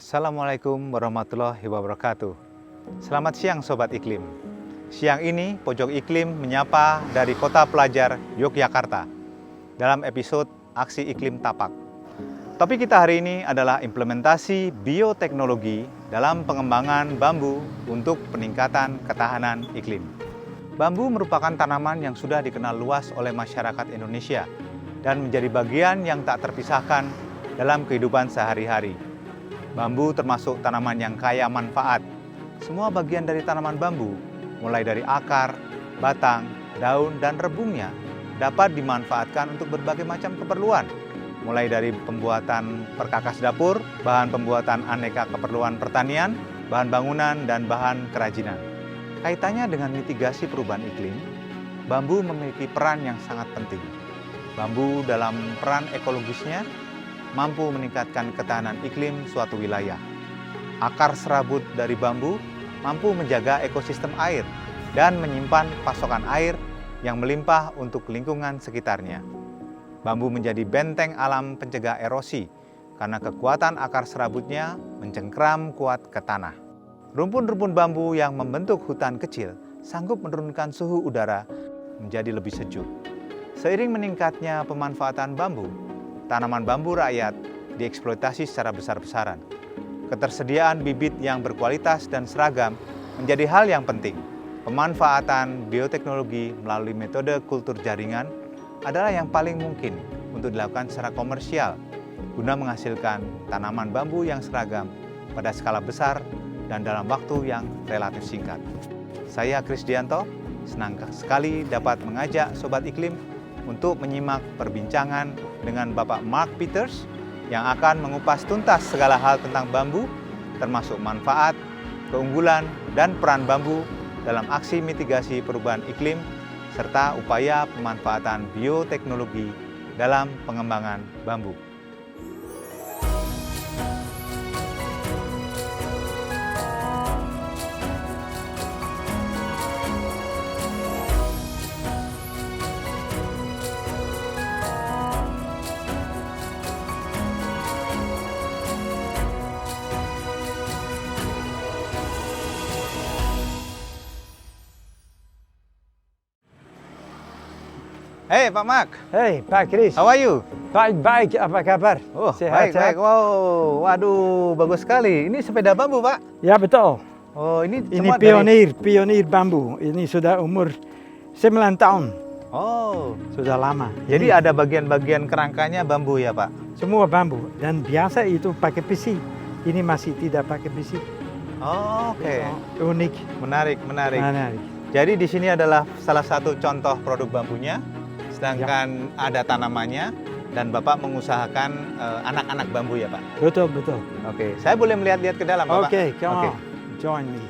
Assalamualaikum warahmatullahi wabarakatuh. Selamat siang Sobat Iklim. Siang ini Pojok Iklim menyapa dari Kota Pelajar Yogyakarta dalam episode Aksi Iklim Tapak. Topik kita hari ini adalah implementasi bioteknologi dalam pengembangan bambu untuk peningkatan ketahanan iklim. Bambu merupakan tanaman yang sudah dikenal luas oleh masyarakat Indonesia dan menjadi bagian yang tak terpisahkan dalam kehidupan sehari-hari. Bambu termasuk tanaman yang kaya manfaat. Semua bagian dari tanaman bambu, mulai dari akar, batang, daun, dan rebungnya, dapat dimanfaatkan untuk berbagai macam keperluan. Mulai dari pembuatan perkakas dapur, bahan pembuatan aneka keperluan pertanian, bahan bangunan, dan bahan kerajinan. Kaitannya dengan mitigasi perubahan iklim, bambu memiliki peran yang sangat penting. Bambu dalam peran ekologisnya mampu meningkatkan ketahanan iklim suatu wilayah. Akar serabut dari bambu mampu menjaga ekosistem air dan menyimpan pasokan air yang melimpah untuk lingkungan sekitarnya. Bambu menjadi benteng alam pencegah erosi karena kekuatan akar serabutnya mencengkram kuat ke tanah. Rumpun-rumpun bambu yang membentuk hutan kecil sanggup menurunkan suhu udara menjadi lebih sejuk. Seiring meningkatnya pemanfaatan bambu, tanaman bambu rakyat dieksploitasi secara besar-besaran. Ketersediaan bibit yang berkualitas dan seragam menjadi hal yang penting. Pemanfaatan bioteknologi melalui metode kultur jaringan adalah yang paling mungkin untuk dilakukan secara komersial guna menghasilkan tanaman bambu yang seragam pada skala besar dan dalam waktu yang relatif singkat. Saya Krisdianto, senang sekali dapat mengajak Sobat Iklim untuk menyimak perbincangan dengan Bapak Mark Peters yang akan mengupas tuntas segala hal tentang bambu, termasuk manfaat, keunggulan, dan peran bambu dalam aksi mitigasi perubahan iklim, serta upaya pemanfaatan bioteknologi dalam pengembangan bambu. Hey Pak Mark. Hei Pak Kris, How are you? baik-baik, apa kabar? Oh, Sehat, baik. Wow, waduh, bagus sekali. Ini sepeda bambu, Pak. Ya betul, Oh, ini ini semua dari... pionir bambu, ini sudah umur 9 tahun, Oh, sudah lama. jadi Ini ada bagian-bagian kerangkanya bambu ya, Pak? semua bambu, dan biasa itu pakai besi, ini masih tidak pakai besi. Oh, oke. Unik, Menarik. menarik. Jadi di sini adalah salah satu contoh produk bambunya, sedangkan ada tanamannya, dan Bapak mengusahakan anak-anak bambu ya, Pak? Betul. Oke, saya boleh melihat-lihat ke dalam, Bapak? Oke, come on, join me.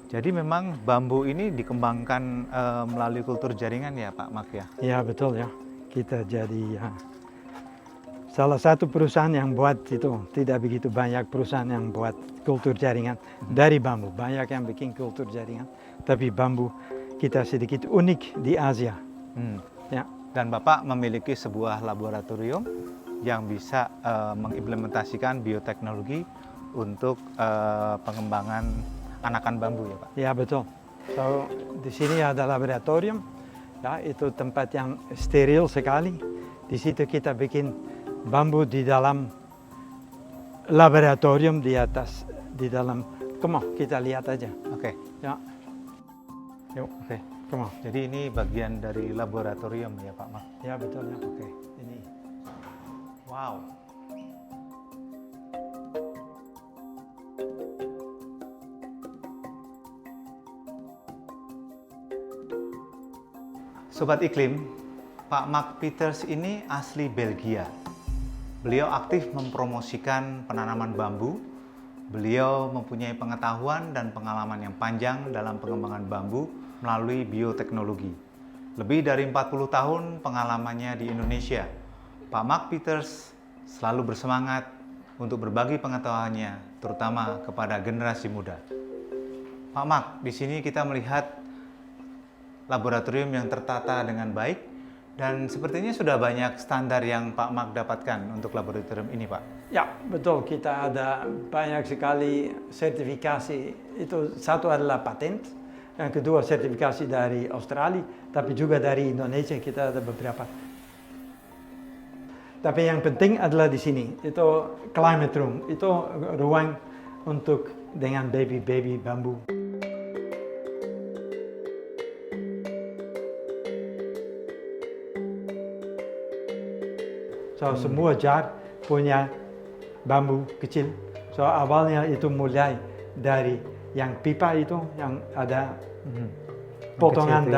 Jadi memang bambu ini dikembangkan melalui kultur jaringan ya, Pak Mark ya? Ya betul ya, kita jadi salah satu perusahaan yang buat itu, tidak begitu banyak perusahaan yang buat kultur jaringan dari bambu. Banyak yang bikin kultur jaringan, tapi bambu kita sedikit unik di Asia. Ya. Dan Bapak memiliki sebuah laboratorium yang bisa mengimplementasikan bioteknologi untuk pengembangan anakan bambu ya, Pak? Ya betul. So di sini ada laboratorium, ya itu tempat yang steril sekali. Di situ kita bikin bambu di dalam laboratorium di atas, di dalam. Come on, kita lihat aja. Oke. Ya. Yuk, Oke. come on. Jadi ini bagian dari laboratorium ya, Pak Mark? Ya betul ya. Oke. Ini. Wow. Sobat Iklim, Pak Mark Peters ini asli Belgia. Beliau aktif mempromosikan penanaman bambu. Beliau mempunyai pengetahuan dan pengalaman yang panjang dalam pengembangan bambu melalui bioteknologi. Lebih dari 40 tahun pengalamannya di Indonesia. Pak Mark Peters selalu bersemangat untuk berbagi pengetahuannya, terutama kepada generasi muda. Pak Mark, di sini kita melihat laboratorium yang tertata dengan baik, dan sepertinya sudah banyak standar yang Pak Mark dapatkan untuk laboratorium ini, Pak. Ya, betul. Kita ada banyak sekali sertifikasi. Itu satu adalah patent, yang kedua sertifikasi dari Australia, tapi juga dari Indonesia kita ada beberapa. Tapi yang penting adalah di sini, itu climate room, itu ruang untuk dengan baby bambu. So, semua jar punya bambu kecil. So, awalnya itu mulai dari yang pipa itu, yang ada potongan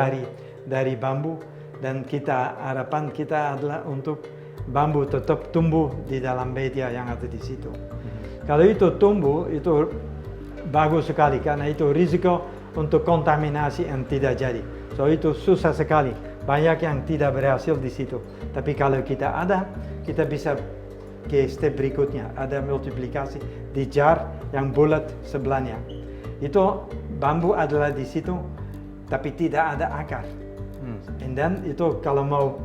dari bambu. Dan harapan kita adalah untuk bambu tetap tumbuh di dalam media yang ada di situ. Kalau itu tumbuh, itu bagus sekali karena itu risiko untuk kontaminasi yang tidak jadi. So, itu susah sekali. Banyak yang tidak berhasil di situ. Tapi kalau kita bisa ke step berikutnya. Ada multiplikasi di jar yang bulat sebelahnya. Itu bambu adalah di situ, tapi tidak ada akar. Dan itu kalau mau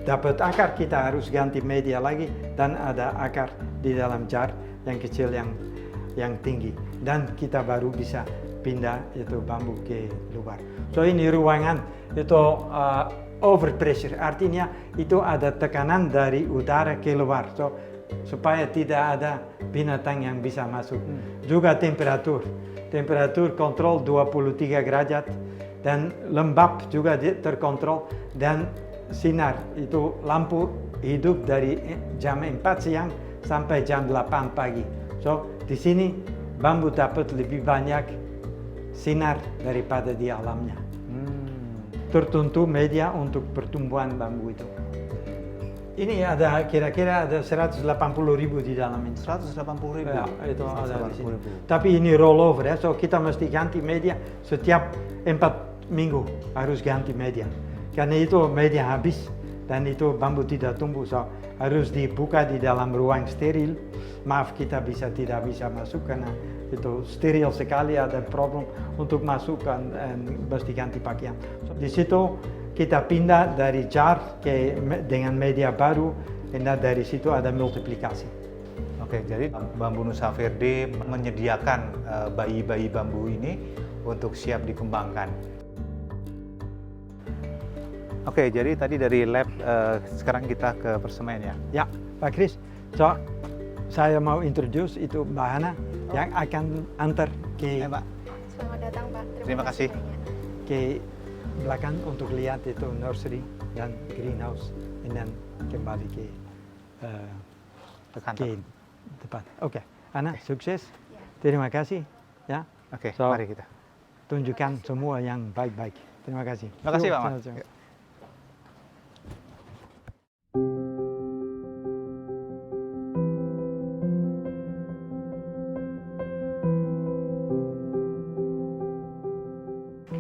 dapat akar, kita harus ganti media lagi dan ada akar di dalam jar yang kecil yang tinggi. Dan kita baru bisa pindah itu bambu ke luar. So ini ruangan itu overpressure, artinya itu ada tekanan dari udara keluar. So supaya tidak ada binatang yang bisa masuk. Juga temperatur kontrol 23 derajat dan lembab juga terkontrol, dan sinar itu lampu hidup dari jam 4 siang sampai jam 8 pagi. So di sini bambu dapat lebih banyak sinar daripada di alamnya. Tertentu media untuk pertumbuhan bambu itu. Ini ada kira-kira ada 180.000 di dalam ini. 180.000? Ya, itu ada di sini. Tapi ini rollover ya, so kita mesti ganti media setiap 4 minggu harus ganti media. Karena itu media habis dan itu bambu tidak tumbuh, so harus dibuka di dalam ruang steril. Maaf, kita tidak bisa masuk karena itu steril sekali, ada problem untuk masukkan dan mesti ganti pakaian. So, di situ kita pindah dari jar dengan media baru, dan dari situ ada multiplikasi. Oke, jadi Bambu Nusa Verde menyediakan bayi-bayi bambu ini untuk siap dikembangkan. Oke, jadi tadi dari lab, sekarang kita ke persemen ya? Ya, Pak Kris. So, saya mau introduce itu Mbak Hana yang akan antar ke... Mbak. Selamat datang, Pak. Terima kasih. Ke belakang untuk lihat itu nursery dan greenhouse, dan kembali ke depan. Oke, Ana, sukses. Ya. Terima kasih. Ya. Oke, So, mari kita. Tunjukkan semua yang baik-baik. Terima kasih. Terima kasih, Pak Mark.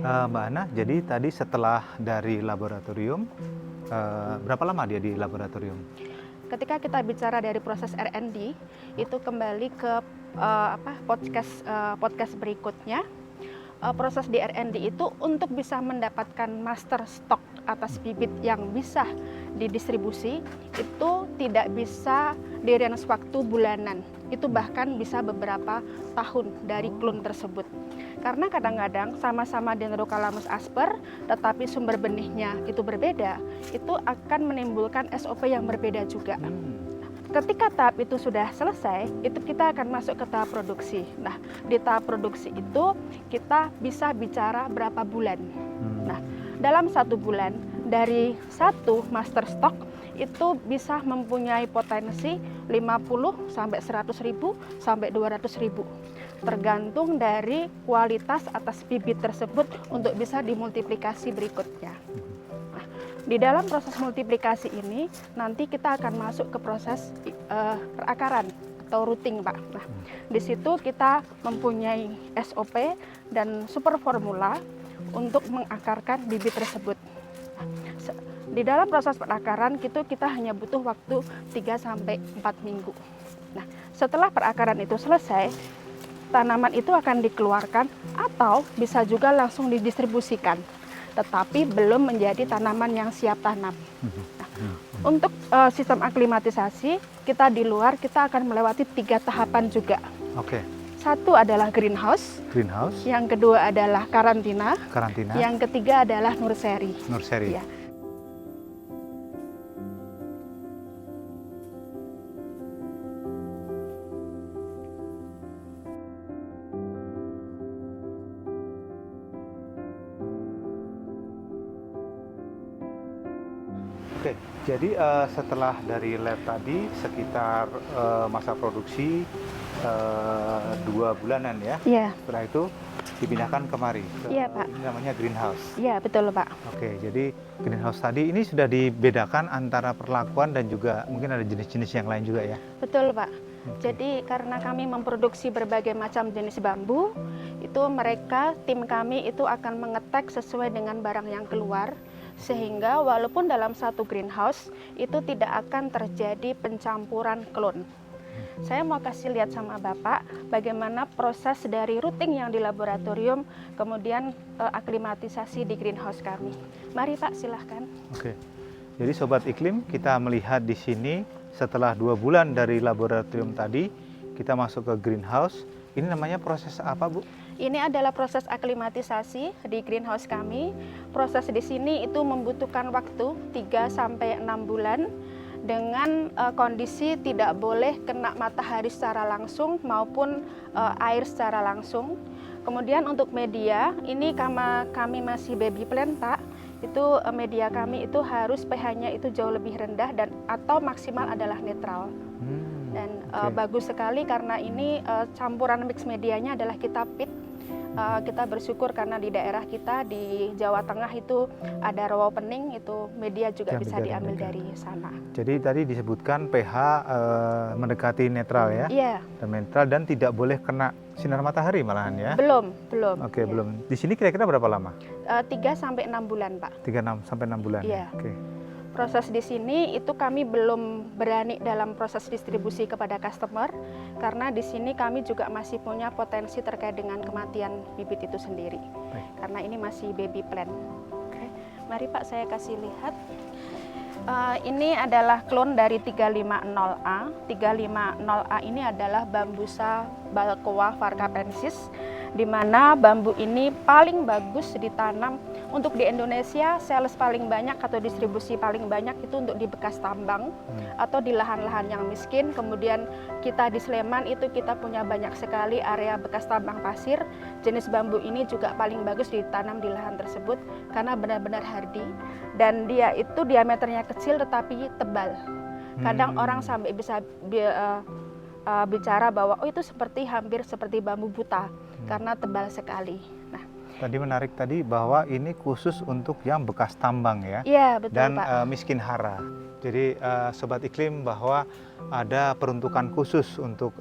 Mbak Ana, jadi tadi setelah dari laboratorium, berapa lama dia di laboratorium? Ketika kita bicara dari proses R&D, itu kembali ke podcast berikutnya. Proses di R&D itu untuk bisa mendapatkan master stock atas bibit yang bisa didistribusi, itu tidak bisa di range waktu bulanan. Itu bahkan bisa beberapa tahun dari klon tersebut. Karena kadang-kadang sama-sama Dendrocalamus asper, tetapi sumber benihnya itu berbeda, itu akan menimbulkan SOP yang berbeda juga. Ketika tahap itu sudah selesai, itu kita akan masuk ke tahap produksi. Nah, di tahap produksi itu kita bisa bicara berapa bulan. Nah, dalam 1 bulan dari satu master stock itu bisa mempunyai potensi 50 sampai 100.000 sampai 200.000. Tergantung dari kualitas atas bibit tersebut untuk bisa dimultiplikasi berikutnya. Nah, di dalam proses multiplikasi ini nanti kita akan masuk ke proses perakaran atau routing, Pak. Nah, di situ kita mempunyai SOP dan super formula untuk mengakarkan bibit tersebut. Nah, di dalam proses perakaran kita hanya butuh waktu 3-4 minggu. Nah, setelah perakaran itu selesai, tanaman itu akan dikeluarkan atau bisa juga langsung didistribusikan, tetapi belum menjadi tanaman yang siap tanam. Untuk sistem aklimatisasi, kita di luar kita akan melewati 3 tahapan juga. Oke. Satu adalah greenhouse, Greenhouse, yang kedua adalah karantina, karantina, yang ketiga adalah nursery. nursery. Ya. Oke, jadi setelah dari lab tadi sekitar masa produksi 2 bulanan ya. Iya, Setelah itu dipindahkan kemari. Iya, Pak. Ini namanya greenhouse. iya betul, Pak. Oke, jadi greenhouse tadi ini sudah dibedakan antara perlakuan dan juga mungkin ada jenis-jenis yang lain juga ya. Betul, Pak. Jadi karena kami memproduksi berbagai macam jenis bambu, itu tim kami itu akan mengetek sesuai dengan barang yang keluar, sehingga walaupun dalam satu greenhouse itu tidak akan terjadi pencampuran klon. Saya mau kasih lihat sama Bapak bagaimana proses dari routing yang di laboratorium, kemudian aklimatisasi di greenhouse kami. Mari Pak, silahkan. Oke. Jadi Sobat Iklim, kita melihat di sini setelah 2 bulan dari laboratorium tadi, kita masuk ke greenhouse. Ini namanya proses apa, Bu? Ini adalah proses aklimatisasi di greenhouse kami. Proses di sini itu membutuhkan waktu 3-6 bulan dengan kondisi tidak boleh kena matahari secara langsung maupun air secara langsung. Kemudian untuk media, ini kami masih baby plant, Pak. Itu media kami itu harus pH-nya itu jauh lebih rendah dan atau maksimal adalah netral. Dan bagus sekali karena ini campuran mix medianya adalah kita peat. Kita bersyukur karena di daerah kita di Jawa Tengah itu ada rawa pening, itu media juga bisa diambil dari sana. Jadi tadi disebutkan pH mendekati netral ya? Iya. Dan netral dan tidak boleh kena sinar matahari malahan ya? Belum. Oke, Ya. belum. Di sini kira-kira berapa lama? 3-6 bulan, Pak. 3-6 bulan. Iya. Oke. Proses di sini itu kami belum berani dalam proses distribusi kepada customer karena di sini kami juga masih punya potensi terkait dengan kematian bibit itu sendiri. Baik. Karena ini masih baby plant. Oke. Mari Pak, saya kasih lihat. Ini adalah klon dari 350A. 350A ini adalah Bambusa balcoa varcapensis, di mana bambu ini paling bagus ditanam untuk di Indonesia. Sales paling banyak atau distribusi paling banyak itu untuk di bekas tambang atau di lahan-lahan yang miskin. Kemudian kita di Sleman itu kita punya banyak sekali area bekas tambang pasir. Jenis bambu ini juga paling bagus ditanam di lahan tersebut karena benar-benar hardy dan dia itu diameternya kecil tetapi tebal. Kadang orang sampai bisa bicara bahwa itu hampir seperti bambu buta karena tebal sekali. Nah, Tadi menarik tadi bahwa ini khusus untuk yang bekas tambang ya? Iya, betul, dan Pak. miskin hara. Jadi Sobat Iklim bahwa ada peruntukan khusus untuk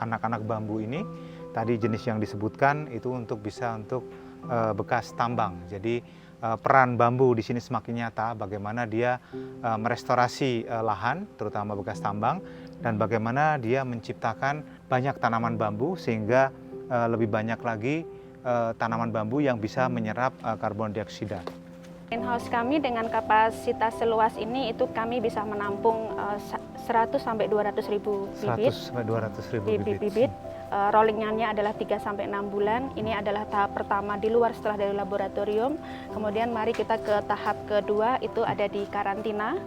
anak-anak bambu ini. Tadi jenis yang disebutkan itu bisa untuk bekas tambang. Jadi peran bambu di sini semakin nyata bagaimana dia merestorasi lahan terutama bekas tambang dan bagaimana dia menciptakan banyak tanaman bambu sehingga lebih banyak lagi tanaman bambu yang bisa menyerap karbon dioksida. Greenhouse kami dengan kapasitas seluas ini itu kami bisa menampung 100 sampai 200 ribu bibit. 100 sampai 200 ribu bibit. Rollingnya adalah 3-6 bulan. Ini adalah tahap pertama di luar setelah dari laboratorium. Kemudian mari kita ke tahap kedua, itu ada di karantina.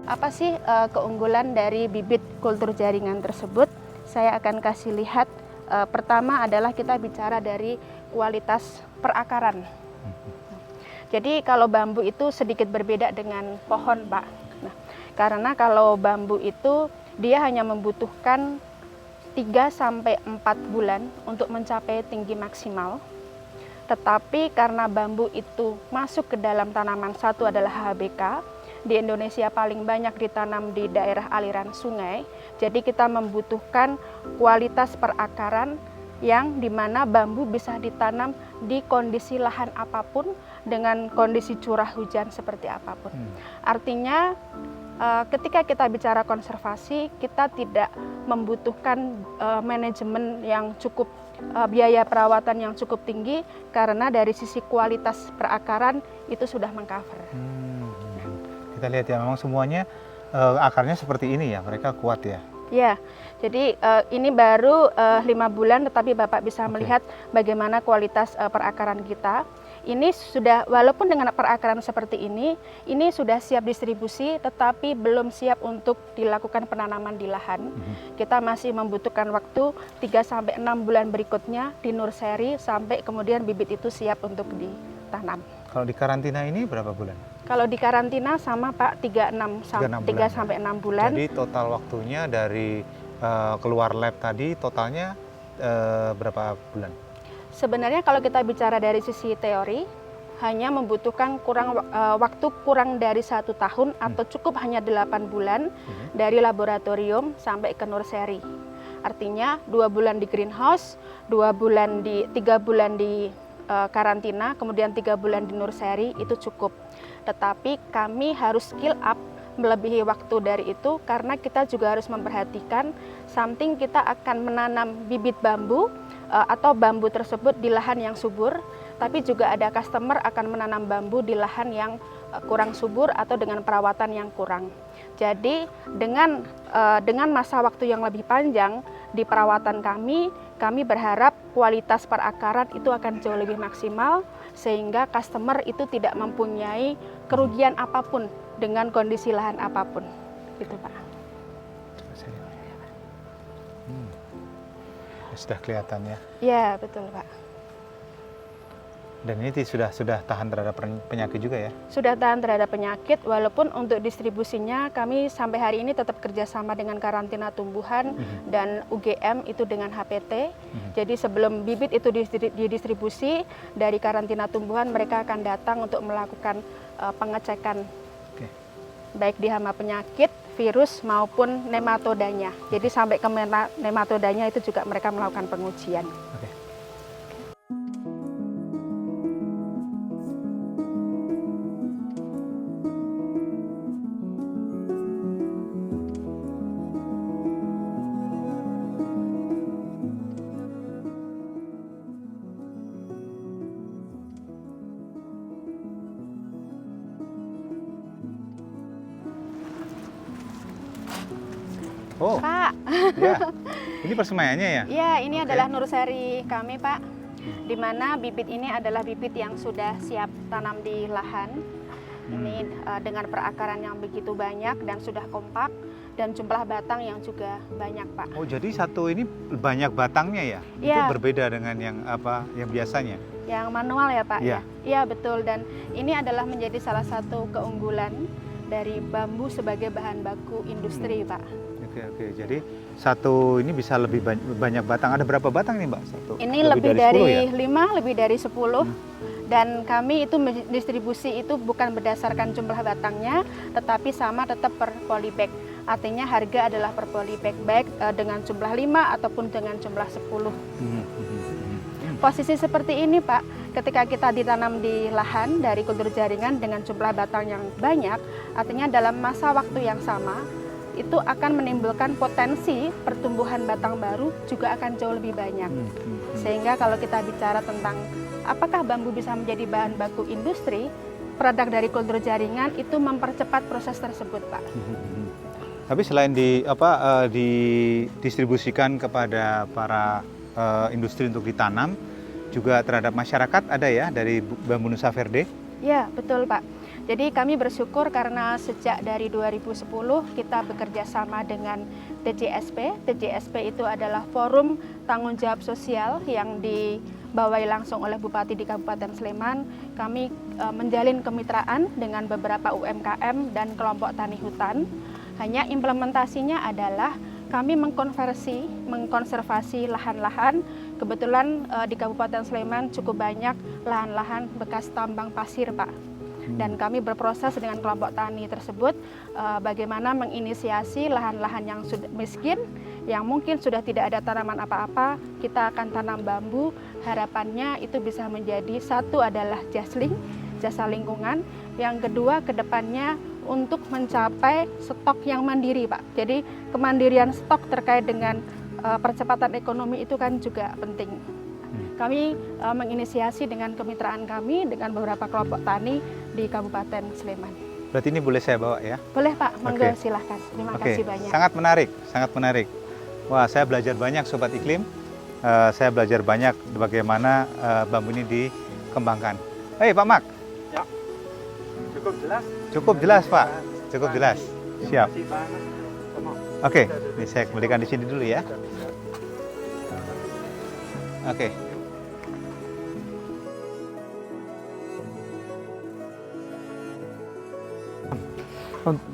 Apa sih keunggulan dari bibit kultur jaringan tersebut? Saya akan kasih lihat. Pertama adalah kita bicara dari kualitas perakaran. Jadi kalau bambu itu sedikit berbeda dengan pohon, Pak. Nah, karena kalau bambu itu dia hanya membutuhkan 3-4 bulan untuk mencapai tinggi maksimal. Tetapi karena bambu itu masuk ke dalam tanaman, satu adalah HBK, di Indonesia paling banyak ditanam di daerah aliran sungai, jadi kita membutuhkan kualitas perakaran yang dimana bambu bisa ditanam di kondisi lahan apapun dengan kondisi curah hujan seperti apapun. Artinya ketika kita bicara konservasi, kita tidak membutuhkan manajemen yang cukup, biaya perawatan yang cukup tinggi, karena dari sisi kualitas perakaran itu sudah mengcover. Kita lihat ya, memang semuanya akarnya seperti ini ya, mereka kuat ya. Ya, jadi ini baru 5 bulan, tetapi Bapak bisa melihat bagaimana kualitas perakaran kita. Ini sudah, walaupun dengan perakaran seperti ini sudah siap distribusi, tetapi belum siap untuk dilakukan penanaman di lahan. Kita masih membutuhkan waktu 3-6 bulan berikutnya di nursery, sampai kemudian bibit itu siap untuk ditanam. Kalau di karantina ini berapa bulan? Kalau di karantina sama Pak, 3-6 bulan. Jadi total waktunya dari keluar lab tadi totalnya berapa bulan? Sebenarnya kalau kita bicara dari sisi teori, hanya membutuhkan waktu kurang dari 1 tahun atau cukup hanya 8 bulan dari laboratorium sampai ke nursery. Artinya 2 bulan di greenhouse, 3 bulan di karantina, kemudian 3 bulan di nursery, itu cukup. Tetapi kami harus skill up melebihi waktu dari itu, karena kita juga harus memperhatikan samping kita akan menanam bibit bambu atau bambu tersebut di lahan yang subur, tapi juga ada customer akan menanam bambu di lahan yang kurang subur atau dengan perawatan yang kurang. Jadi dengan masa waktu yang lebih panjang di perawatan kami berharap kualitas perakaran itu akan jauh lebih maksimal, sehingga customer itu tidak mempunyai kerugian apapun dengan kondisi lahan apapun. Gitu Pak. Sudah kelihatan ya. Ya, betul Pak. Dan ini sudah tahan terhadap penyakit juga ya? Sudah tahan terhadap penyakit, walaupun untuk distribusinya kami sampai hari ini tetap kerjasama dengan karantina tumbuhan dan UGM itu dengan HPT. Jadi sebelum bibit itu didistribusi, dari karantina tumbuhan mereka akan datang untuk melakukan pengecekan baik di hama penyakit, virus maupun nematodanya. Jadi sampai ke nematodanya itu juga mereka melakukan pengujian. Oh, Pak. Ya. Ini persemayannya ya? Ya, ini adalah nursery kami, Pak. Di mana bibit ini adalah bibit yang sudah siap tanam di lahan. Ini dengan perakaran yang begitu banyak dan sudah kompak, dan jumlah batang yang juga banyak, Pak. Oh, jadi satu ini banyak batangnya ya? Ya. Itu berbeda dengan yang biasanya? Yang manual ya, Pak? Ya. Iya, betul. Dan ini adalah menjadi salah satu keunggulan dari bambu sebagai bahan baku industri, Pak. Oke. Jadi satu ini bisa lebih banyak batang. Ada berapa batang nih, Mbak? Satu. Ini lebih dari 10 ya? 5, lebih dari 10. Dan kami itu distribusi itu bukan berdasarkan jumlah batangnya, tetapi sama tetap per polybag. Artinya harga adalah per polybag, baik dengan jumlah 5 ataupun dengan jumlah 10. Posisi seperti ini, Pak, ketika kita ditanam di lahan dari kultur jaringan dengan jumlah batang yang banyak, artinya dalam masa waktu yang sama, itu akan menimbulkan potensi pertumbuhan batang baru juga akan jauh lebih banyak. Sehingga kalau kita bicara tentang apakah bambu bisa menjadi bahan baku industri, produk dari kultur jaringan itu mempercepat proses tersebut, Pak. Tapi selain didistribusikan kepada para industri untuk ditanam, juga terhadap masyarakat ada ya dari Bambu Nusa Verde? Ya, betul Pak. Jadi kami bersyukur karena sejak dari 2010 kita bekerja sama dengan TJSP. TJSP itu adalah forum tanggung jawab sosial yang dibawahi langsung oleh Bupati di Kabupaten Sleman. Kami menjalin kemitraan dengan beberapa UMKM dan kelompok tani hutan. Hanya implementasinya adalah kami mengkonservasi lahan-lahan. Kebetulan di Kabupaten Sleman cukup banyak lahan-lahan bekas tambang pasir, Pak. Dan kami berproses dengan kelompok tani tersebut bagaimana menginisiasi lahan-lahan yang sudah miskin, yang mungkin sudah tidak ada tanaman apa-apa, kita akan tanam bambu. Harapannya itu bisa menjadi, satu adalah jasa lingkungan, yang kedua kedepannya untuk mencapai stok yang mandiri, Pak. Jadi kemandirian stok terkait dengan percepatan ekonomi itu kan juga penting. Kami menginisiasi dengan kemitraan kami dengan beberapa kelompok tani di Kabupaten Sleman. Berarti ini boleh saya bawa ya? Boleh, Pak, monggo. Oke. Silahkan. Terima Oke, kasih banyak. sangat menarik, sangat menarik. Wah, saya belajar banyak Sobat Iklim. Saya belajar banyak bagaimana bambu ini dikembangkan. Hei Pak Mak. Ya. Cukup jelas? Cukup jelas Pak, cukup jelas. Siap. Terima kasih banget. Oke, ini saya kembalikan di sini dulu ya. Oke.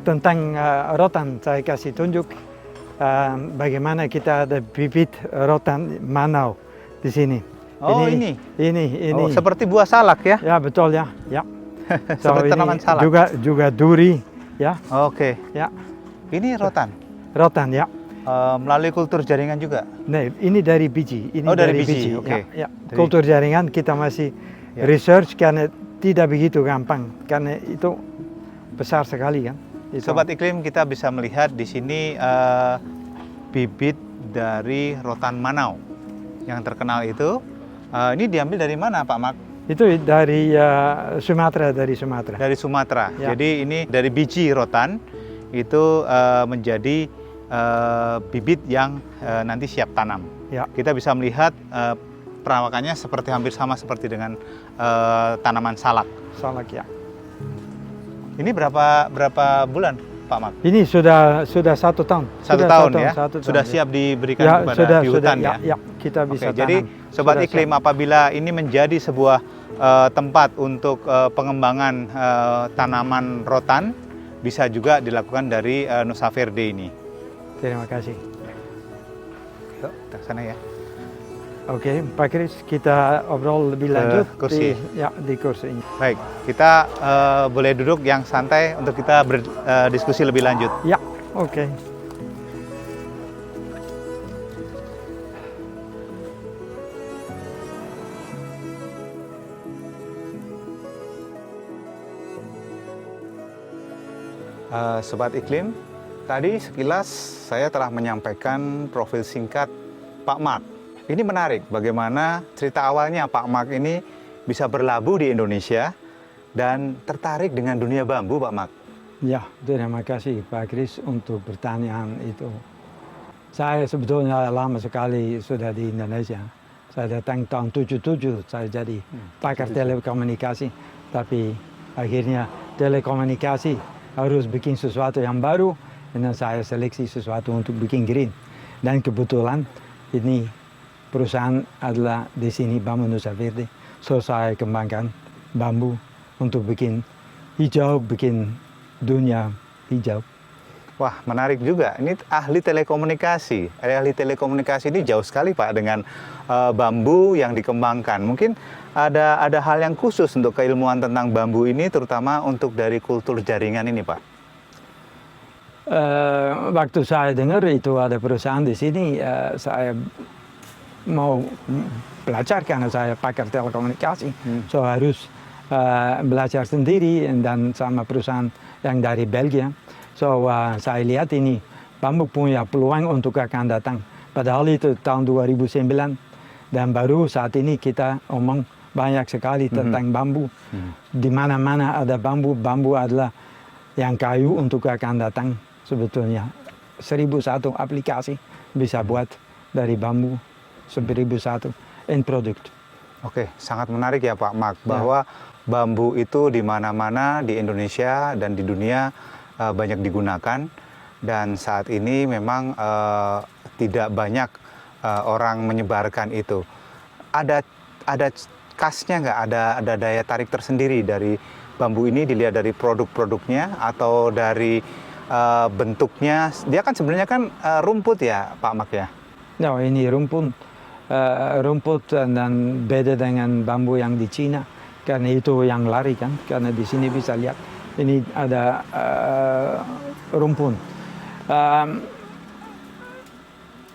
Tentang rotan, saya kasih tunjuk bagaimana kita ada bibit rotan manau di sini. Oh ini. Ini. Oh, seperti buah salak ya? Ya betul ya. Ya. Seperti tanaman salak. Juga duri ya. Oke. Ya. Ini rotan. Rotan ya. Melalui kultur jaringan juga. Nah, ini dari biji. Ini Oh, dari biji, oke. Ya, ya. Kultur jaringan kita masih Ya. research karena tidak begitu gampang karena itu besar sekali kan. Itu. Sobat Iklim, kita bisa melihat di sini bibit dari rotan manau yang terkenal itu. Ini diambil dari mana Pak Mak? Itu dari Sumatera, Dari Sumatera. Ya. Jadi ini dari biji rotan itu menjadi bibit yang nanti siap tanam. Ya. Kita bisa melihat perawakannya seperti hampir sama seperti dengan tanaman salak. Salak ya. Ini berapa bulan Pak Mak? Ini sudah 1 tahun. Satu Sudah tahun ya? satu tahun, Sudah ya. siap diberikan Ya, kepada di hutan ya? Ya, kita bisa Oke, jadi tanam. Sobat Sudah Iklim, siap. apabila ini menjadi sebuah tempat untuk pengembangan tanaman rotan, bisa juga dilakukan dari Nusa Verde ini. Terima kasih. Yuk, ke sana ya. Oke, Pak Kris, kita obrol lebih lanjut kursi. di kursi ini. Baik, kita boleh duduk yang santai untuk kita berdiskusi lebih lanjut. Ya, oke. Sobat Iklim, tadi sekilas saya telah menyampaikan profil singkat Pak Mak. Ini menarik bagaimana cerita awalnya Pak Mak ini bisa berlabuh di Indonesia dan tertarik dengan dunia bambu, Pak Mak. Ya, terima kasih Pak Kris untuk pertanyaan itu. Saya sebetulnya lama sekali sudah di Indonesia. Saya datang tahun 77, saya jadi pakar telekomunikasi. Tapi akhirnya telekomunikasi harus bikin sesuatu yang baru, dan saya seleksi sesuatu untuk bikin green. Dan kebetulan ini perusahaan adalah di sini Bambu Nusa Verde. So saya kembangkan bambu untuk bikin hijau, bikin dunia hijau. Wah, menarik juga. Ini ahli telekomunikasi. Ahli telekomunikasi ini jauh sekali Pak dengan bambu yang dikembangkan. Mungkin ada hal yang khusus untuk keilmuan tentang bambu ini, terutama untuk dari kultur jaringan ini, Pak. Waktu saya dengar itu ada perusahaan di sini, saya mau belajar karena saya pakar telekomunikasi. So harus belajar sendiri dan sama perusahaan yang dari Belgia. So saya lihat ini bambu punya peluang untuk akan datang. Padahal itu tahun 2009 dan baru saat ini kita omong banyak sekali tentang bambu. Di mana-mana ada bambu, bambu adalah yang kayu untuk akan datang sebetulnya. 1001 aplikasi bisa buat dari bambu, 1001 end product. Oke, sangat menarik ya Pak Mak, bahwa bambu itu di mana-mana di Indonesia dan di dunia banyak digunakan, dan saat ini memang tidak banyak orang menyebarkan itu. Ada khasnya nggak? Ada daya tarik tersendiri dari bambu ini, dilihat dari produk-produknya atau dari bentuknya, dia kan sebenarnya kan rumput ya Pak Mak ya? Nah, ini rumput dan beda dengan bambu yang di Cina. Karena itu yang lari kan, karena di sini bisa lihat ini ada rumput.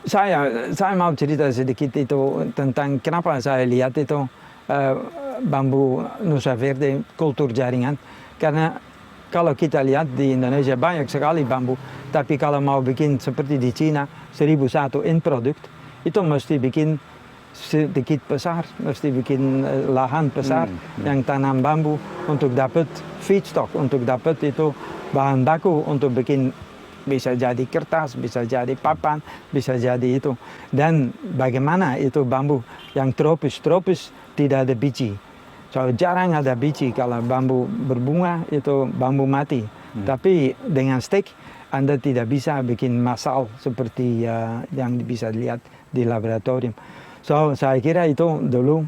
Saya mau cerita sedikit itu tentang kenapa saya lihat itu bambu Nusa Verde kultur jaringan. Karena kalau kita lihat di Indonesia banyak sekali bambu, tapi kalau mau bikin seperti di Cina 1001 end product, itu mesti bikin sedikit besar, mesti bikin lahan besar yang tanam bambu untuk dapat feedstock, untuk dapat itu bahan baku untuk bikin, bisa jadi kertas, bisa jadi papan, bisa jadi itu. Dan bagaimana itu bambu yang tropis tidak ada biji. So jarang ada biji kalau bambu berbunga itu bambu mati. Tapi dengan stek Anda tidak bisa bikin masal seperti yang bisa dilihat di laboratorium. So saya kira itu dulu,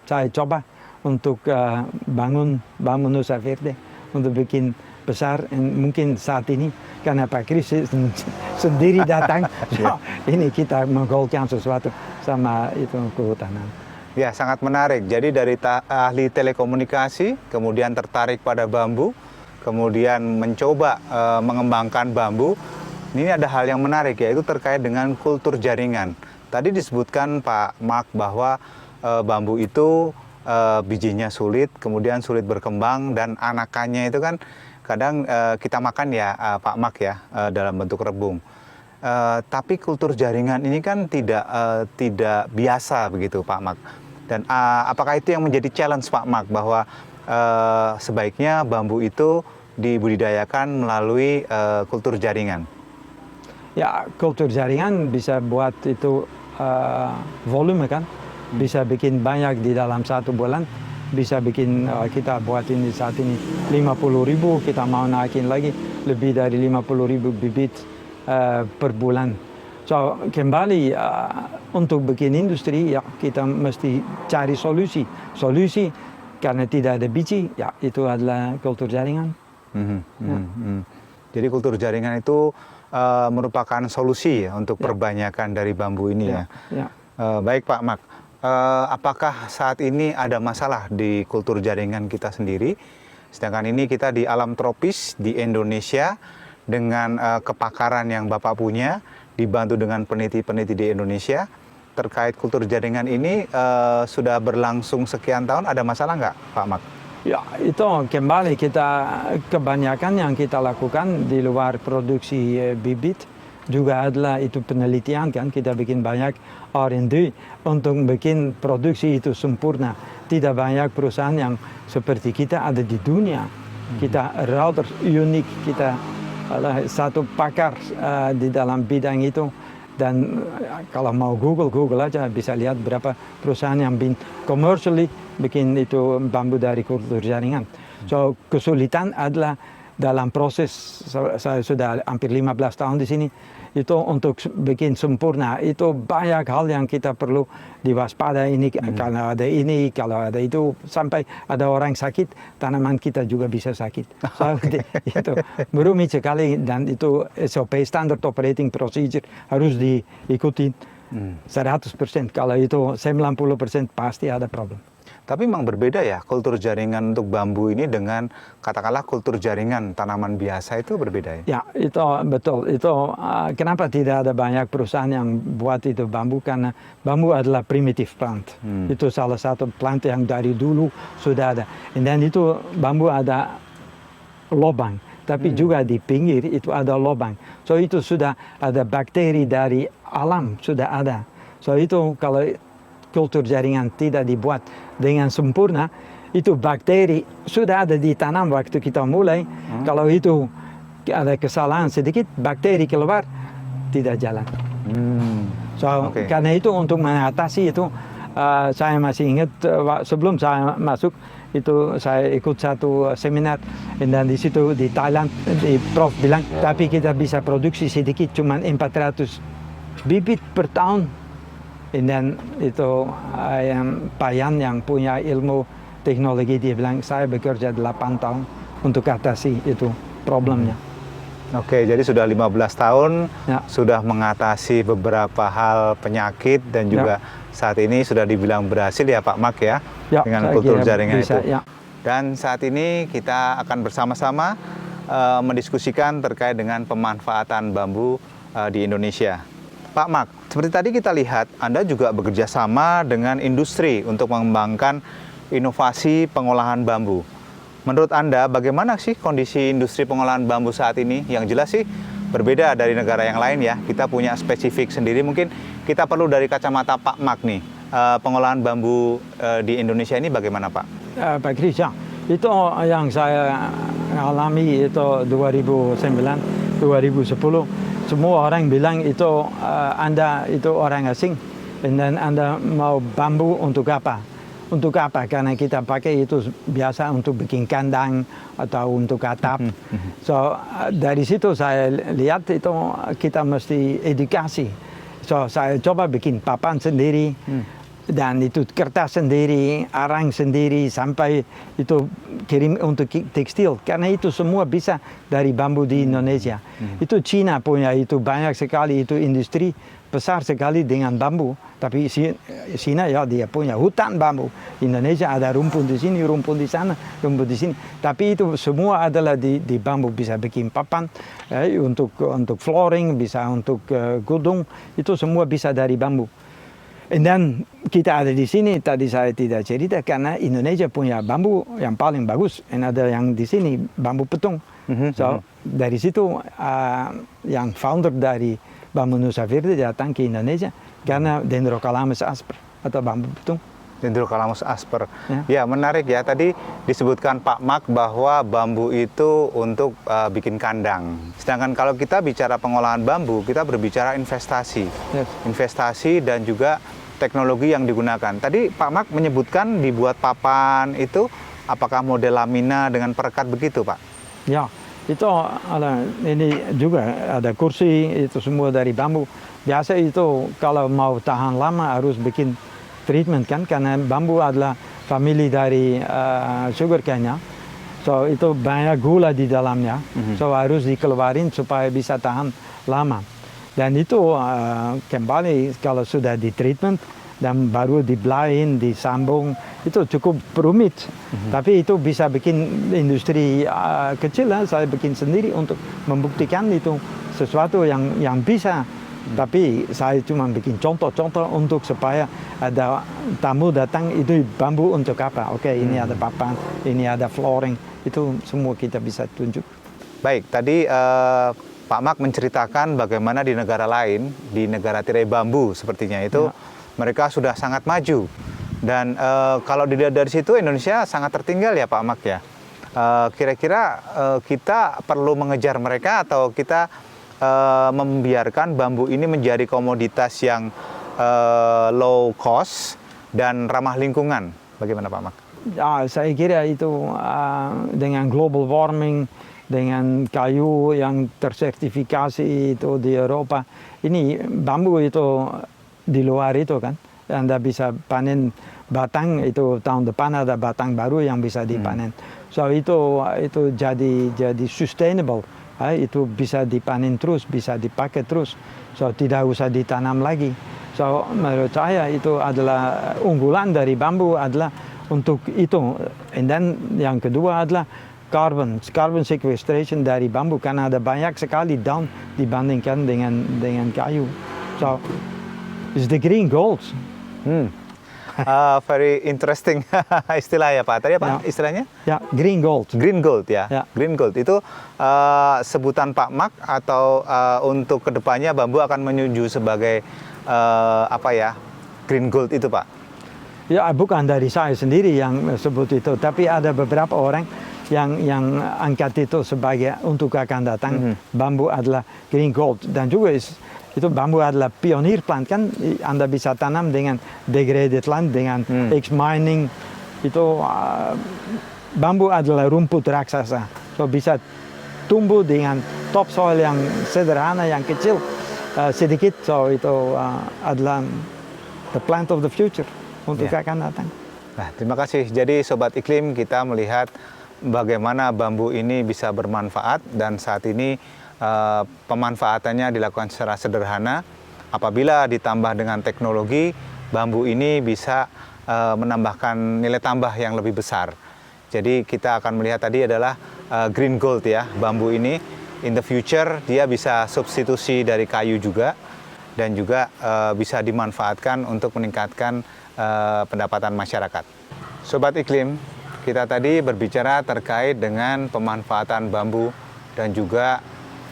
saya coba untuk bangun bambu Nusa Verde untuk bikin besar. Mungkin saat ini karena Pak Kris sendiri datang, so, ini kita menggolkan sesuatu sama itu kehutanan. Ya, sangat menarik. Jadi dari ahli telekomunikasi, kemudian tertarik pada bambu, kemudian mencoba mengembangkan bambu. Ini ada hal yang menarik, yaitu terkait dengan kultur jaringan. Tadi disebutkan Pak Mak bahwa bambu itu bijinya sulit, kemudian sulit berkembang, dan anakannya itu kan kadang kita makan ya Pak Mak ya, dalam bentuk rebung. Tapi kultur jaringan ini kan tidak biasa begitu Pak Mak. Dan apakah itu yang menjadi challenge Pak Mak bahwa sebaiknya bambu itu dibudidayakan melalui kultur jaringan? Ya, kultur jaringan bisa buat itu volume kan, bisa bikin banyak di dalam 1 bulan, bisa bikin kita buat ini saat ini 50.000, kita mau naikin lagi lebih dari 50.000 bibit per bulan. So kembali untuk bikin industri ya kita mesti cari solusi karena tidak ada biji ya itu adalah kultur jaringan. Jadi kultur jaringan itu merupakan solusi ya untuk perbanyakan dari bambu ini ya. Baik Pak Mak, apakah saat ini ada masalah di kultur jaringan kita sendiri? Sedangkan ini kita di alam tropis di Indonesia dengan kepakaran yang Bapak punya, dibantu dengan peneliti-peneliti di Indonesia terkait kultur jaringan ini sudah berlangsung sekian tahun, ada masalah nggak Pak Mak? Ya, itu kembali kita kebanyakan yang kita lakukan di luar produksi bibit juga adalah itu penelitian kan, kita bikin banyak R&D untuk bikin produksi itu sempurna. Tidak banyak perusahaan yang seperti kita ada di dunia. Kita rather unik, kita adalah satu pakar di dalam bidang itu. Dan kalau mau Google aja bisa lihat berapa perusahaan yang commercially bikin itu bambu dari kultur jaringan. So kesulitan adalah dalam proses, saya sudah hampir 15 tahun di sini, itu untuk bikin sempurna, itu banyak hal yang kita perlu diwaspada ini, kalau ada itu, sampai ada orang sakit, tanaman kita juga bisa sakit. So, itu berumit sekali dan itu SOP, Standard Operating Procedure, harus diikuti 100%, kalau itu 90% pasti ada problem. Tapi memang berbeda ya kultur jaringan untuk bambu ini dengan katakanlah kultur jaringan tanaman biasa, itu berbeda ya? Ya, itu betul. Itu kenapa tidak ada banyak perusahaan yang buat itu bambu, karena bambu adalah primitive plant. Itu salah satu plant yang dari dulu sudah ada. Dan itu bambu ada lubang, tapi juga di pinggir itu ada lubang. So itu sudah ada bakteri dari alam, sudah ada. So itu kalau kultur jaringan tidak dibuat dengan sempurna, itu bakteri sudah ada di tanam waktu kita mulai. Kalau itu ada kesalahan sedikit, bakteri keluar, tidak jalan. So karena itu untuk mengatasi itu, saya masih ingat sebelum saya masuk itu saya ikut satu seminar dan di situ di Thailand, Prof bilang, tapi kita bisa produksi sedikit, cuma 400 bibit per tahun. Dan itu Pak Yan yang punya ilmu teknologi, dia bilang saya bekerja 8 tahun untuk atasi itu problemnya. Oke, jadi sudah 15 tahun, Ya. sudah mengatasi beberapa hal penyakit dan juga saat ini sudah dibilang berhasil ya Pak Mak ya, Ya, dengan saya kultur kira jaringan bisa, itu. ya. Dan saat ini kita akan bersama-sama mendiskusikan terkait dengan pemanfaatan bambu di Indonesia. Pak Mak, seperti tadi kita lihat Anda juga bekerja sama dengan industri untuk mengembangkan inovasi pengolahan bambu. Menurut Anda, bagaimana sih kondisi industri pengolahan bambu saat ini? Yang jelas sih berbeda dari negara yang lain ya. Kita punya spesifik sendiri. Mungkin kita perlu dari kacamata Pak Mak nih, pengolahan bambu di Indonesia ini bagaimana Pak? Pak Kris, ya. Itu yang saya alami itu 2009, 2010. Semua orang bilang itu Anda itu orang asing, dan Anda mau bambu untuk apa? Untuk apa? Karena kita pakai itu biasa untuk bikin kandang atau untuk atap. So dari situ saya lihat itu kita mesti edukasi. So saya coba bikin papan sendiri. Dan itu kertas sendiri, arang sendiri, sampai itu kirim untuk tekstil. Karena itu semua bisa dari bambu di Indonesia. Itu Cina punya itu banyak sekali itu industri besar sekali dengan bambu. Tapi Cina ya dia punya hutan bambu. Indonesia ada rumput di sini, rumput di sana, rumput di sini. Tapi itu semua adalah di bambu, bisa bikin papan untuk flooring, bisa untuk gudung. Itu semua bisa dari bambu. Dan kita ada di sini, tadi saya tidak cerita karena Indonesia punya bambu yang paling bagus. Dan ada yang di sini bambu petung. So dari situ yang founder dari Bambu Nusa Verde datang ke Indonesia karena Dendrocalamus asper atau bambu petung. Dendrocalamus asper. Ya, menarik ya. Tadi disebutkan Pak Mak bahwa bambu itu untuk bikin kandang. Sedangkan kalau kita bicara pengolahan bambu, kita berbicara investasi. Yes. Investasi dan juga teknologi yang digunakan. Tadi Pak Mak menyebutkan dibuat papan itu apakah model lamina dengan perekat begitu, Pak? Ya, itu ada, ini juga ada kursi, itu semua dari bambu. Biasa itu kalau mau tahan lama harus bikin treatment kan, karena bambu adalah famili dari sugarcane-nya. So itu banyak gula di dalamnya, so harus dikeluarin supaya bisa tahan lama. Dan itu kembali kalau sudah di treatment dan baru dibelain, disambung, itu cukup rumit. Tapi itu bisa bikin industri kecil lah, saya bikin sendiri untuk membuktikan itu sesuatu yang bisa. Tapi saya cuma bikin contoh-contoh untuk supaya ada tamu datang, itu bambu untuk apa? Oke, ini ada papan, ini ada flooring, itu semua kita bisa tunjuk. Baik, tadi Pak Mak menceritakan bagaimana di negara lain, di negara tirai bambu sepertinya itu, mereka sudah sangat maju. Dan kalau dilihat dari situ Indonesia sangat tertinggal ya Pak Mak ya. Kira-kira kita perlu mengejar mereka atau kita membiarkan bambu ini menjadi komoditas yang low cost dan ramah lingkungan. Bagaimana Pak Mak? Ya, saya kira itu dengan global warming, dengan kayu yang tersertifikasi itu di Eropa, ini bambu itu di luar itu kan, Anda bisa panen batang, itu tahun depan ada batang baru yang bisa dipanen. So itu jadi sustainable, itu bisa dipanen terus, bisa dipakai terus, so tidak usah ditanam lagi. So menurut saya itu adalah unggulan dari bambu adalah untuk itu. Dan yang kedua adalah carbon sequestration dari bambu, karena ada banyak sekali daun dibandingkan dengan kayu. So it's the green gold. Very interesting istilah ya Pak. Tadi apa istilahnya? Ya, green gold. Green gold ya. Ya. Green gold itu sebutan Pak Mak atau untuk kedepannya bambu akan menuju sebagai apa ya? Green gold itu Pak? Ya, bukan dari saya sendiri yang sebut itu, tapi ada beberapa orang yang angkat itu sebagai untuk akan datang. Bambu adalah green gold, dan juga itu bambu adalah pionir plant kan, Anda bisa tanam dengan degraded land, dengan ex-mining. Itu bambu adalah rumput raksasa, so bisa tumbuh dengan topsoil yang sederhana, yang kecil, sedikit. So itu adalah the plant of the future untuk akan datang. Nah, terima kasih. Jadi Sobat Iklim, kita melihat bagaimana bambu ini bisa bermanfaat, dan saat ini pemanfaatannya dilakukan secara sederhana. Apabila ditambah dengan teknologi, bambu ini bisa menambahkan nilai tambah yang lebih besar. Jadi kita akan melihat tadi adalah green gold ya, bambu ini in the future dia bisa substitusi dari kayu juga, dan juga bisa dimanfaatkan untuk meningkatkan pendapatan masyarakat. Sobat Iklim, kita tadi berbicara terkait dengan pemanfaatan bambu dan juga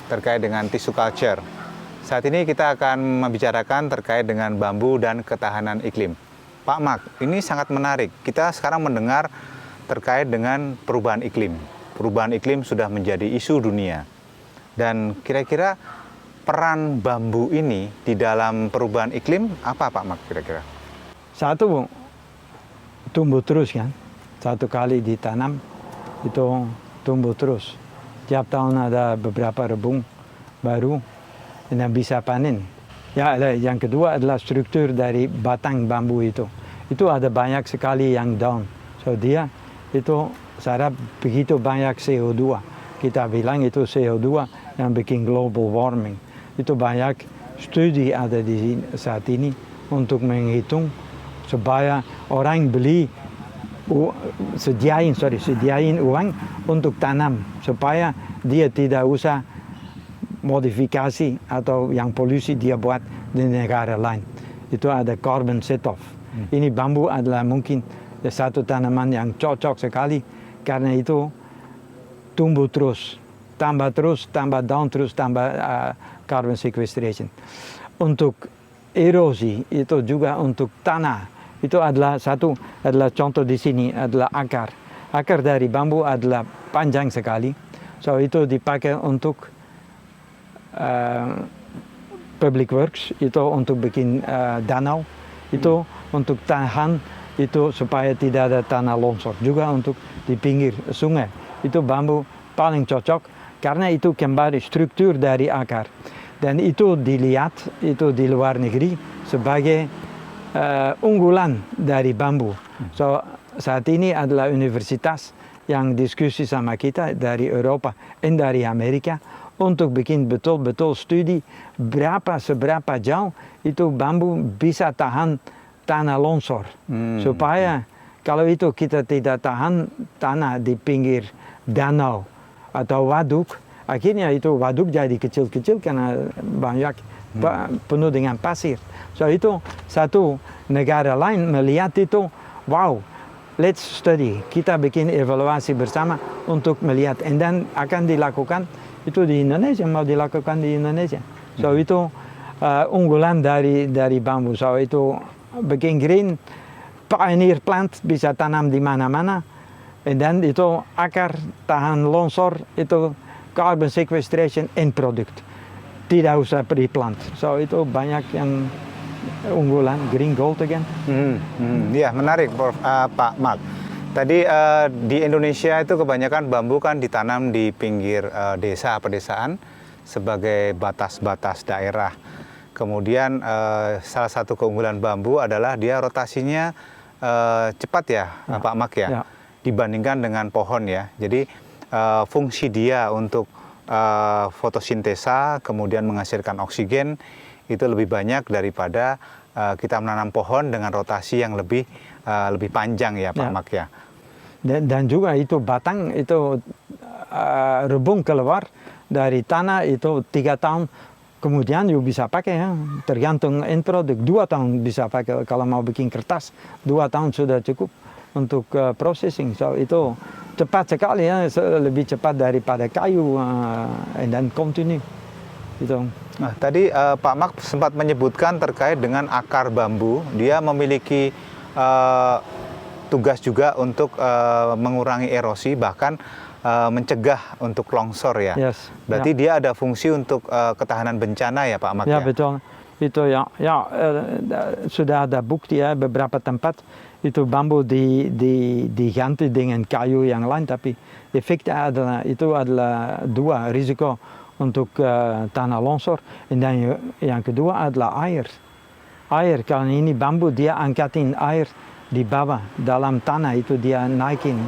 terkait dengan tissue culture. Saat ini kita akan membicarakan terkait dengan bambu dan ketahanan iklim. Pak Mak, ini sangat menarik. Kita sekarang mendengar terkait dengan perubahan iklim. Perubahan iklim sudah menjadi isu dunia. Dan kira-kira peran bambu ini di dalam perubahan iklim apa Pak Mak kira-kira? Satu, tumbuh terus kan. Satu kali ditanam, itu tumbuh terus. Tiap tahun ada beberapa rebung baru dan bisa panen. Ya, yang kedua adalah struktur dari batang bambu itu. Itu ada banyak sekali yang down. So dia itu sarap begitu banyak CO2. Kita bilang itu CO2 yang bikin global warming. Itu banyak studi ada di saat ini untuk menghitung supaya orang beli sediain uang untuk tanam supaya dia tidak usah modifikasi atau yang polusi dia buat di negara lain. Itu ada carbon set-off. Ini bambu adalah mungkin satu tanaman yang cocok sekali karena itu tumbuh terus, tambah down terus, tambah carbon sequestration. Untuk erosi itu juga untuk tanah. Itu adalah contoh di sini adalah akar. Akar dari bambu adalah panjang sekali. So itu dipakai untuk public works, itu untuk bikin danau, itu untuk tahan itu supaya tidak ada tanah longsor. Juga untuk di pinggir sungai. Itu bambu paling cocok karena itu kembali struktur dari akar. Dan itu dilihat itu di luar negeri sebagai unggulan dari bambu. So saat ini adalah universitas yang diskusi sama kita dari Eropa dan dari Amerika untuk bikin betul-betul studi seberapa jauh itu bambu bisa tahan tanah longsor. Supaya kalau itu kita tidak tahan tanah di pinggir danau atau waduk, akhirnya itu waduk jadi kecil-kecil karena banyak penuh dengan pasir. So itu satu negara lain melihat itu, wow, let's study. Kita bikin evaluasi bersama untuk melihat. Dan akan dilakukan itu di Indonesia, mau dilakukan di Indonesia. So itu unggulan dari bambu. So itu bikin green, pioneer plant bisa tanam di mana-mana. Dan itu akar tahan longsor, itu carbon sequestration end product. Tidak usah replant. So itu banyak yang unggulan green gold again. Ya, menarik Pak Mak. Tadi di Indonesia itu kebanyakan bambu kan ditanam di pinggir desa pedesaan sebagai batas-batas daerah. Kemudian salah satu keunggulan bambu adalah dia rotasinya cepat ya, Pak Mak ya, dibandingkan dengan pohon ya. Jadi fungsi dia untuk fotosintesa kemudian menghasilkan oksigen itu lebih banyak daripada kita menanam pohon dengan rotasi yang lebih panjang ya Pak Mak ya. Dan juga itu batang itu rebung keluar dari tanah itu 3 tahun kemudian you bisa pakai ya, tergantung end product. 2 tahun bisa pakai kalau mau bikin kertas, 2 tahun sudah cukup untuk processing. So itu cepat sekali ya, lebih cepat daripada kayu dan continue. Gitu. Nah, tadi Pak Mak sempat menyebutkan terkait dengan akar bambu, dia memiliki tugas juga untuk mengurangi erosi, bahkan mencegah untuk longsor ya. Yes, berarti dia ada fungsi untuk ketahanan bencana ya Pak Mak ya? Ya betul. Itu sudah ada bukti ya beberapa tempat itu bambu diganti dengan kayu yang lain, tapi efeknya adalah 2 risiko untuk tanah longsor. Dan yang kedua adalah air. Kalau ini bambu dia angkatin air di bawah dalam tanah itu dia naikin.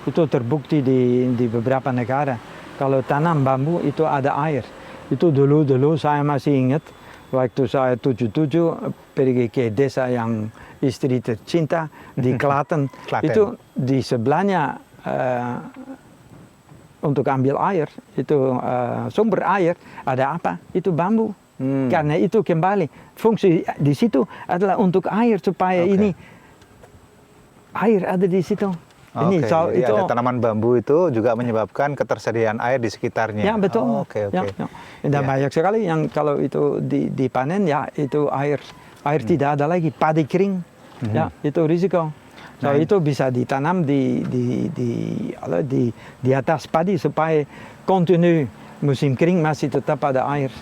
Itu terbukti di beberapa negara. Kalau tanam bambu itu ada air. Itu dulu saya masih ingat waktu saya 77 pergi ke desa yang istri tercinta di Klaten. Klaten. Itu di sebelahnya untuk ambil air, itu sumber air ada apa? Itu bambu. Karena itu kembali fungsi di situ adalah untuk air supaya ini air ada di situ. Ini Jadi itu ada tanaman bambu itu juga menyebabkan ketersediaan air di sekitarnya. ya betul. Oke. Ya. Dan banyak sekali yang kalau itu dipanen ya itu air tidak ada lagi, padi kering. Ya itu risiko. So itu bisa ditanam di atas padi supaya kontinu musim kering masih tetap ada air.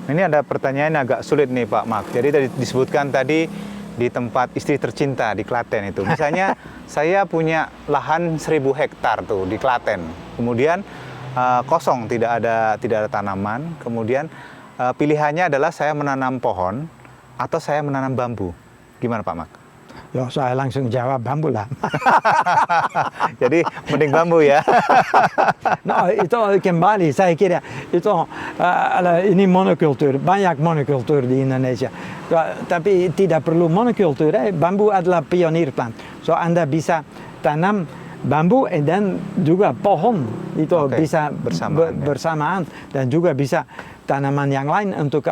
Ini ada pertanyaan agak sulit nih Pak Mak. Jadi tadi disebutkan tadi di tempat istri tercinta di Klaten itu. Misalnya saya punya lahan 1000 hektar tuh di Klaten. Kemudian kosong, tidak ada tanaman. Kemudian pilihannya adalah saya menanam pohon atau saya menanam bambu. Gimana Pak Mak? Ya saya langsung jawab bambu lah. Jadi mending bambu ya. No, itu kembali saya kira itu ini monokultur, banyak monokultur di Indonesia. Tapi tidak perlu monokultur, bambu adalah pionir plant. So Anda bisa tanam bambu dan juga pohon itu bisa bersamaan dan juga bisa tanaman yang lain untuk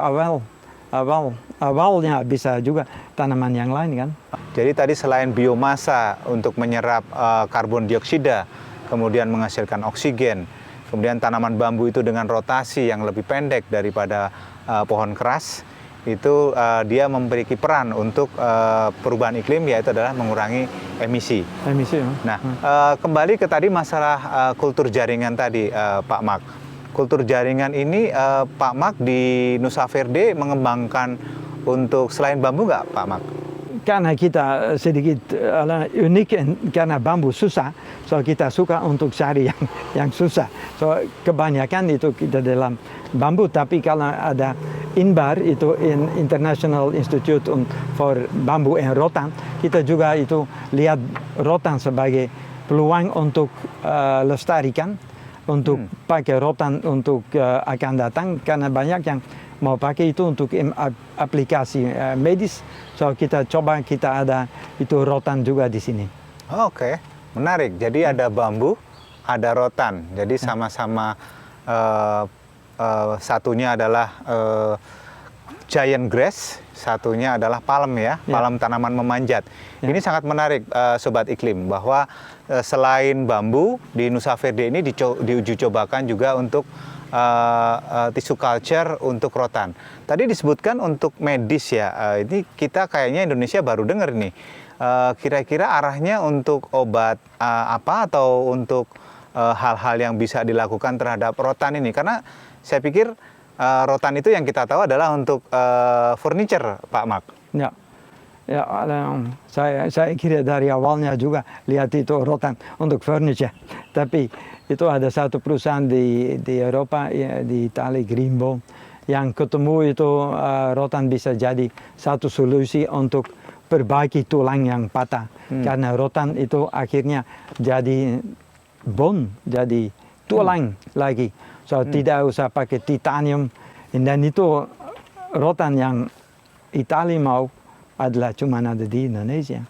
awalnya bisa juga tanaman yang lain kan. Jadi tadi selain biomasa untuk menyerap karbon dioksida, kemudian menghasilkan oksigen, kemudian tanaman bambu itu dengan rotasi yang lebih pendek daripada pohon keras, itu dia memiliki peran untuk perubahan iklim, yaitu adalah mengurangi emisi. Nah, kembali ke tadi masalah kultur jaringan tadi, Pak Mak. Kultur jaringan ini Pak Mak di Nusa Verde mengembangkan untuk selain bambu nggak, Pak Mak? Karena kita sedikit unik, karena bambu susah, so kita suka untuk cari yang susah. So kebanyakan itu kita dalam bambu, tapi kalau ada INBAR, itu International Institute for Bamboo and Rotan, kita juga itu lihat rotan sebagai peluang untuk lestarikan, untuk pakai rotan untuk akan datang, karena banyak yang mau pakai itu untuk aplikasi medis. So kita coba, kita ada itu rotan juga di sini. Oke, menarik. Jadi ada bambu, ada rotan. Jadi sama-sama satunya adalah giant grass, satunya adalah palem ya, palem tanaman memanjat. Ini sangat menarik Sobat Iklim, bahwa selain bambu di Nusa Verde ini diuji cobakan juga untuk tissue culture untuk rotan. Tadi disebutkan untuk medis ya, ini kita kayaknya Indonesia baru dengar nih. Kira-kira arahnya untuk obat apa atau untuk hal-hal yang bisa dilakukan terhadap rotan ini? Karena saya pikir rotan itu yang kita tahu adalah untuk furniture, Pak Mak. Ya, saya kira dari awalnya juga lihat itu rotan untuk furniture. Tapi itu ada satu perusahaan di Eropa, ya, di Italia, Greenbow, yang ketemu itu rotan bisa jadi satu solusi untuk perbaiki tulang yang patah. Karena rotan itu akhirnya jadi bone, jadi tulang lagi. So tidak usah pakai titanium. Dan itu rotan yang Italia mau adalah cuma ada di Indonesia.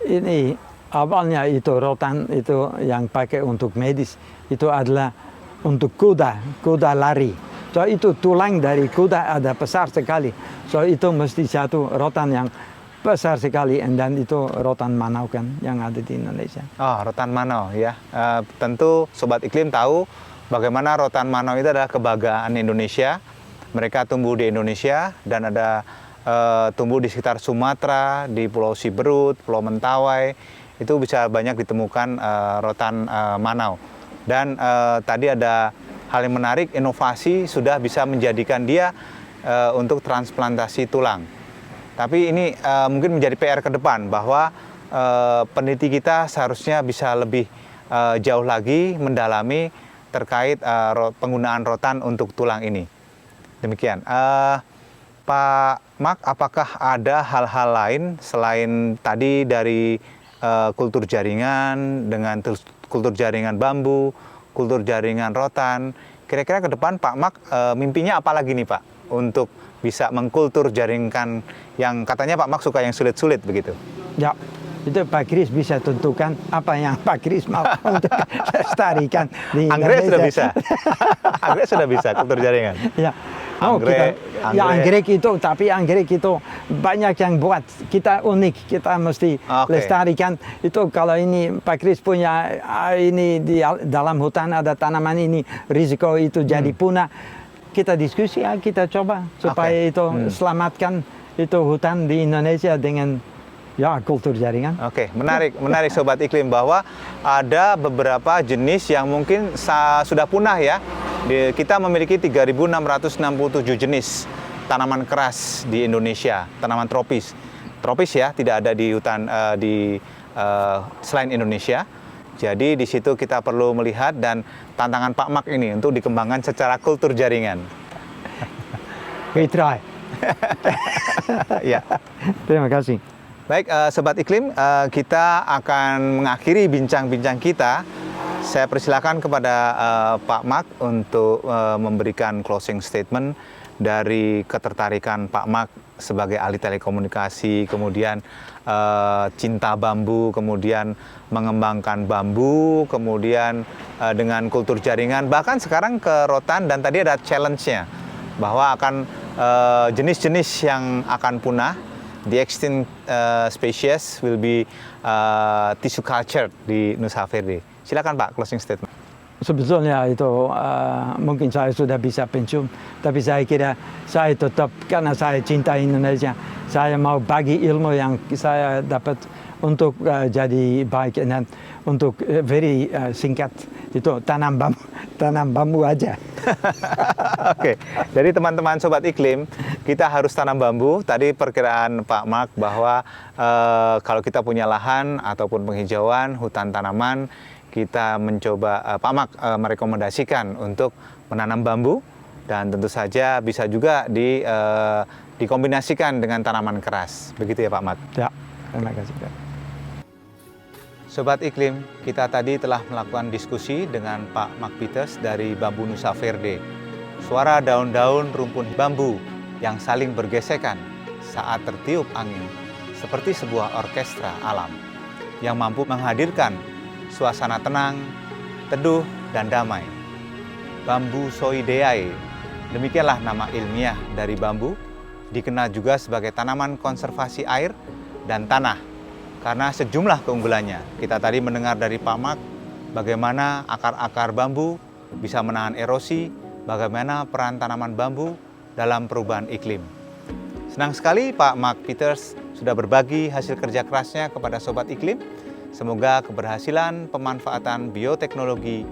Ini awalnya itu rotan itu yang pakai untuk medis, itu adalah untuk kuda lari. So itu tulang dari kuda ada besar sekali. So itu mesti satu rotan yang besar sekali, dan itu rotan manau kan yang ada di Indonesia. Oh, rotan manau ya. Tentu Sobat Iklim tahu bagaimana rotan manau itu adalah kebanggaan Indonesia. Mereka tumbuh di Indonesia dan ada tumbuh di sekitar Sumatera, di Pulau Siberut, Pulau Mentawai. Itu bisa banyak ditemukan rotan manau. Dan tadi ada hal yang menarik, inovasi sudah bisa menjadikan dia untuk transplantasi tulang. Tapi ini mungkin menjadi PR ke depan, bahwa peneliti kita seharusnya bisa lebih jauh lagi mendalami terkait penggunaan rotan untuk tulang ini. Demikian. Pak Mak, apakah ada hal-hal lain selain tadi dari kultur jaringan dengan kultur jaringan bambu, kultur jaringan rotan? Kira-kira ke depan Pak Mak mimpinya apa lagi nih Pak untuk bisa mengkultur jaringkan yang katanya Pak Mak suka yang sulit-sulit begitu? Ya, itu Pak Kris bisa tentukan apa yang Pak Kris mau untuk lestarikan di Anggrek sudah Indonesia. bisa. Anggrek sudah bisa kultur jaringan. Ya. Oh, Anggrek, ya anggrek itu, tapi anggrek itu banyak yang buat. Kita unik, kita mesti Oke. lestarikan. Itu kalau ini Pak Kris punya ini di dalam hutan ada tanaman ini, risiko itu jadi punah. Kita diskusi ya, kita coba supaya Oke. itu selamatkan itu hutan di Indonesia dengan ya kultur jaringan. Oke, menarik Sobat Iklim bahwa ada beberapa jenis yang mungkin sudah punah ya. Kita memiliki 3.667 jenis tanaman keras di Indonesia, tanaman tropis. Tropis ya, tidak ada di hutan selain Indonesia. Jadi di situ kita perlu melihat dan tantangan Pak Mak ini untuk dikembangkan secara kultur jaringan. We try. Ya. Terima kasih. Baik, Sobat Iklim, kita akan mengakhiri bincang-bincang kita. Saya persilakan kepada Pak Mak untuk memberikan closing statement dari ketertarikan Pak Mak sebagai ahli telekomunikasi, kemudian cinta bambu, kemudian mengembangkan bambu, kemudian dengan kultur jaringan, bahkan sekarang ke rotan dan tadi ada challenge-nya bahwa akan jenis-jenis yang akan punah, the extinct species will be tissue culture di Nusa Verde. Silakan Pak, closing statement. Sebetulnya itu mungkin saya sudah bisa pensiun, tapi saya kira saya tetap karena saya cinta Indonesia, saya mau bagi ilmu yang saya dapat untuk jadi baik dan untuk very singkat itu tanam bambu aja. Oke, jadi teman-teman Sobat Iklim, kita harus tanam bambu. Tadi perkiraan Pak Mak bahwa kalau kita punya lahan ataupun penghijauan, hutan tanaman, kita mencoba, Pak Mak merekomendasikan untuk menanam bambu dan tentu saja bisa juga dikombinasikan dengan tanaman keras. Begitu ya Pak Mak? Ya, terima kasih. Sobat Iklim, kita tadi telah melakukan diskusi dengan Pak Mak Peters dari Bambu Nusa Verde. Suara daun-daun rumpun bambu yang saling bergesekan saat tertiup angin seperti sebuah orkestra alam yang mampu menghadirkan suasana tenang, teduh, dan damai. Bambu Soideae, demikianlah nama ilmiah dari bambu, dikenal juga sebagai tanaman konservasi air dan tanah karena sejumlah keunggulannya. Kita tadi mendengar dari Pak Mak bagaimana akar-akar bambu bisa menahan erosi, bagaimana peran tanaman bambu dalam perubahan iklim. Senang sekali Pak Mak Peters sudah berbagi hasil kerja kerasnya kepada Sobat Iklim. Semoga keberhasilan pemanfaatan bioteknologi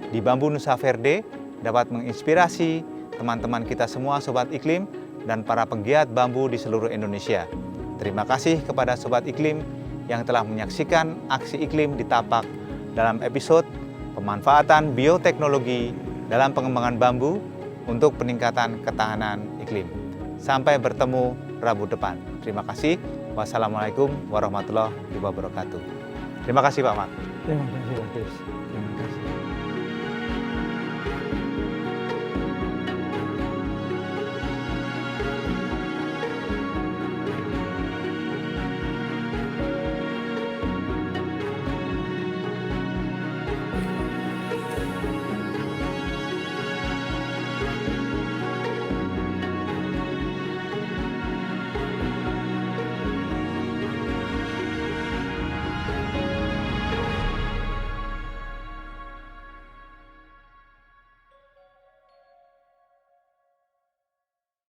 di Bambu Nusa Verde dapat menginspirasi teman-teman kita semua Sobat Iklim dan para penggiat bambu di seluruh Indonesia. Terima kasih kepada Sobat Iklim yang telah menyaksikan Aksi Iklim di Tapak dalam episode pemanfaatan bioteknologi dalam pengembangan bambu untuk peningkatan ketahanan iklim. Sampai bertemu Rabu depan. Terima kasih. Wassalamualaikum warahmatullahi wabarakatuh. Terima kasih Pak Mak. Terima kasih, Pak Kris.